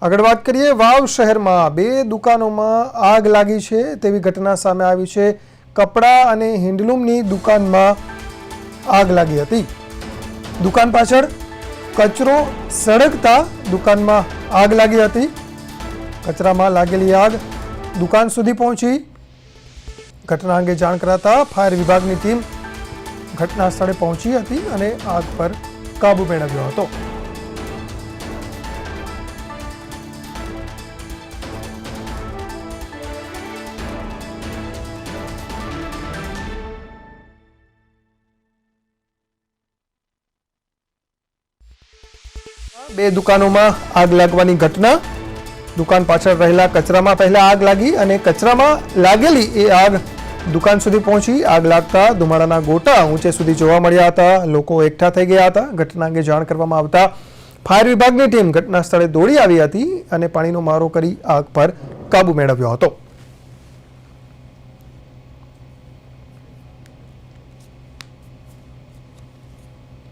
આગળ વાત કરીએ વાવ શહેરમાં બે દુકાનોમાં આગ લાગી છે તેવી ઘટના સામે આવી છે। કપડા અને હેન્ડલૂમની દુકાનમાં આગ લાગી હતી। દુકાન પાછળ કચરો સળગતા દુકાનમાં આગ લાગી હતી। કચરામાં લાગેલી આગ દુકાન સુધી પહોંચી। ઘટના અંગે જાણ કરાતા ફાયર વિભાગની ટીમ ઘટના સ્થળે પહોંચી હતી અને આગ પર કાબુ મેળવ્યો હતો। બે દુકાનોમાં આગ લાગવાની ઘટના। દુકાન પાછળ રહેલા કચરામાં પહેલા આગ લાગી અને કચરામાં લાગેલી એ આગ દુકાન સુધી પહોંચી। આગ લાગતા ધુમાડાના ગોટા ઊંચે સુધી જોવા મળ્યા હતા। લોકો એકઠા થઈ ગયા હતા। ઘટના અંગે જાણ કરવામાં આવતા ફાયર વિભાગની ટીમ ઘટના સ્થળે દોડી આવી હતી અને પાણીનો મારો કરી આગ પર કાબુ મેળવ્યો હતો।